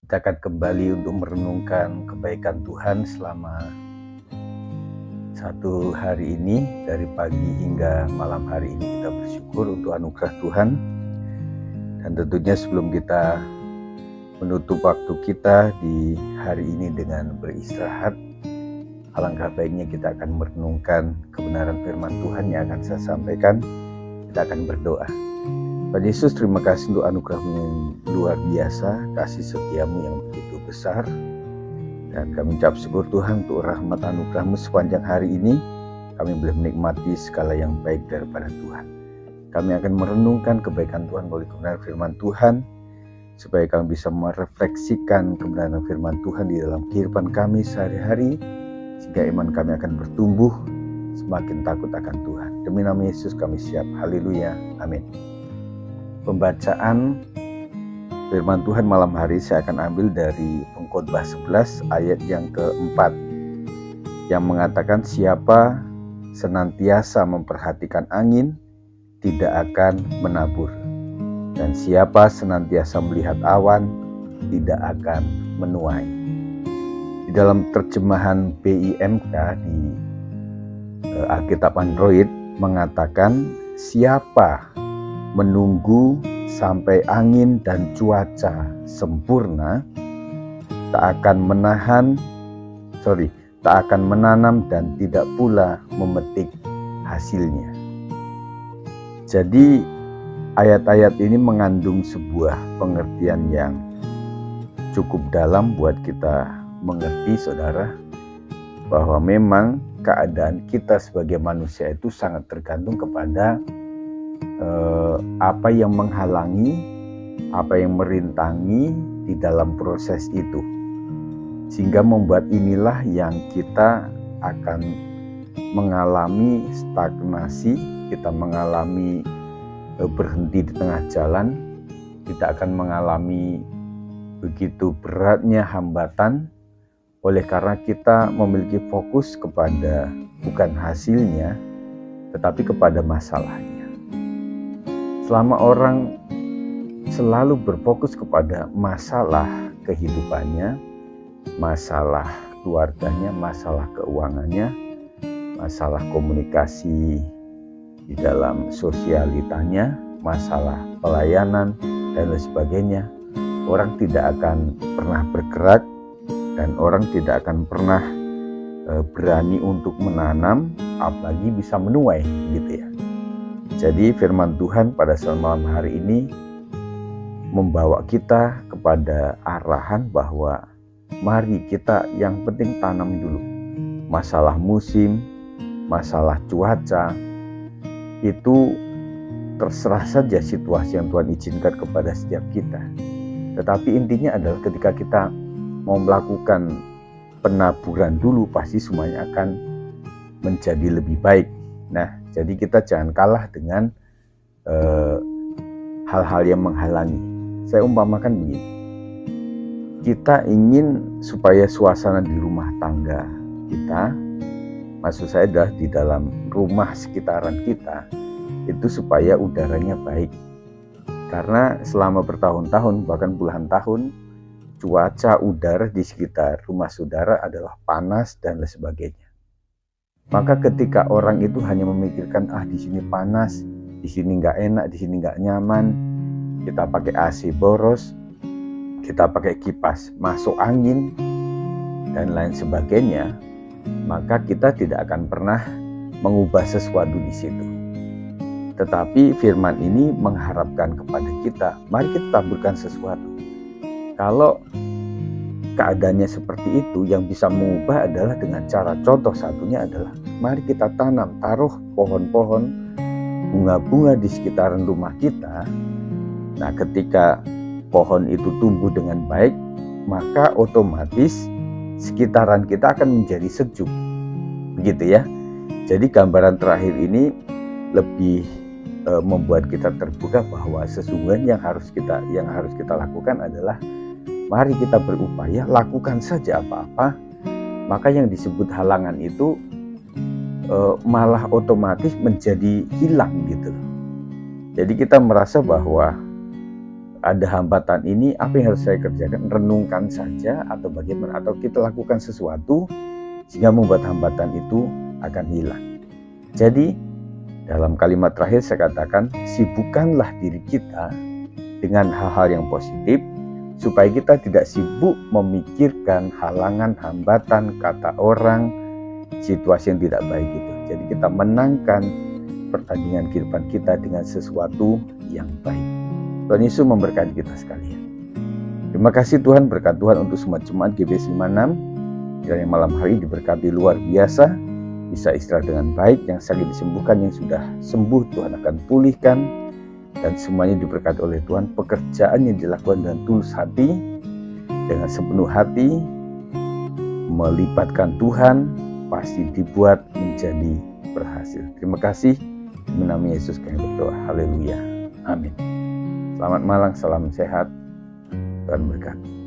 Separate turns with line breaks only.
Kita akan kembali untuk merenungkan kebaikan Tuhan selama satu hari ini. Dari pagi hingga malam hari ini kita bersyukur untuk anugerah Tuhan. Dan tentunya sebelum kita menutup waktu kita di hari ini dengan beristirahat, alangkah baiknya kita akan merenungkan kebenaran firman Tuhan yang akan saya sampaikan. Kita akan berdoa. Tuhan Yesus, terima kasih untuk anugerah-Mu yang luar biasa, kasih setiamu yang begitu besar. Dan kami ucap syukur Tuhan untuk rahmat anugerah-Mu sepanjang hari ini. Kami boleh menikmati segala yang baik daripada Tuhan. Kami akan merenungkan kebaikan Tuhan melalui kebenaran firman Tuhan, supaya kami bisa merefleksikan kebenaran firman Tuhan di dalam kehidupan kami sehari-hari, sehingga iman kami akan bertumbuh semakin takut akan Tuhan. Demi nama Yesus kami siap. Haleluya. Amin. Pembacaan firman Tuhan malam hari saya akan ambil dari Pengkhotbah 11 ayat yang keempat, yang mengatakan, siapa senantiasa memperhatikan angin tidak akan menabur, dan siapa senantiasa melihat awan tidak akan menuai. Di dalam terjemahan BIMK di Alkitab Android mengatakan, siapa menunggu sampai angin dan cuaca sempurna, tak akan menanam dan tidak pula memetik hasilnya. Jadi ayat-ayat ini mengandung sebuah pengertian yang cukup dalam buat kita mengerti, saudara, bahwa memang keadaan kita sebagai manusia itu sangat tergantung kepada apa yang menghalangi, apa yang merintangi di dalam proses itu, sehingga membuat inilah yang kita akan mengalami stagnasi, kita mengalami berhenti di tengah jalan, kita akan mengalami begitu beratnya hambatan, oleh karena kita memiliki fokus kepada bukan hasilnya, tetapi kepada masalahnya. Selama orang selalu berfokus kepada masalah kehidupannya, masalah keluarganya, masalah keuangannya, masalah komunikasi di dalam sosialitanya, masalah pelayanan, dan lain sebagainya, orang tidak akan pernah bergerak dan orang tidak akan pernah berani untuk menanam, apalagi bisa menuai, gitu ya. Jadi firman Tuhan pada saat malam hari ini membawa kita kepada arahan bahwa mari kita yang penting tanam dulu. Masalah musim, masalah cuaca, itu terserah saja situasi yang Tuhan izinkan kepada setiap kita. Tetapi intinya adalah ketika kita mau melakukan penaburan dulu, pasti semuanya akan menjadi lebih baik. Nah, jadi kita jangan kalah dengan hal-hal yang menghalangi. Saya umpamakan begini, kita ingin supaya suasana di rumah tangga kita, maksud saya adalah di dalam rumah sekitaran kita, itu supaya udaranya baik. Karena selama bertahun-tahun, bahkan puluhan tahun, cuaca udara di sekitar rumah saudara adalah panas dan lain sebagainya. Maka ketika orang itu hanya memikirkan, di sini panas, di sini nggak enak, di sini nggak nyaman, kita pakai AC boros, kita pakai kipas masuk angin, dan lain sebagainya, maka kita tidak akan pernah mengubah sesuatu di situ. Tetapi firman ini mengharapkan kepada kita, mari kita taburkan sesuatu. Kalau keadaannya seperti itu, yang bisa mengubah adalah dengan cara, contoh satunya adalah mari kita tanam, taruh pohon-pohon, bunga-bunga di sekitaran rumah kita. Nah, ketika pohon itu tumbuh dengan baik, maka otomatis sekitaran kita akan menjadi sejuk. Begitu ya. Jadi gambaran terakhir ini lebih membuat kita terbuka bahwa sesungguhnya yang harus kita lakukan adalah mari kita berupaya, lakukan saja apa-apa, maka yang disebut halangan itu malah otomatis menjadi hilang gitu. Jadi kita merasa bahwa ada hambatan ini, apa yang harus saya kerjakan? Renungkan saja atau bagaimana? Atau kita lakukan sesuatu sehingga membuat hambatan itu akan hilang. Jadi dalam kalimat terakhir saya katakan, sibukkanlah diri kita dengan hal-hal yang positif, supaya kita tidak sibuk memikirkan halangan, hambatan, kata orang, situasi yang tidak baik itu. Jadi kita menangkan pertandingan kehidupan kita dengan sesuatu yang baik. Tuhan Yesus memberkati kita sekalian. Terima kasih Tuhan, berkat Tuhan untuk semua jemaat GBS 56. Kiranya malam hari diberkati luar biasa, bisa istirahat dengan baik, yang sakit disembuhkan, yang sudah sembuh Tuhan akan pulihkan, dan semuanya diberkati oleh Tuhan. Pekerjaan yang dilakukan dengan tulus hati, dengan sepenuh hati, melibatkan Tuhan, pasti dibuat menjadi berhasil. Terima kasih. Demi nama Yesus kami berdoa. Haleluya. Amin. Selamat malam, salam sehat. Tuhan berkati.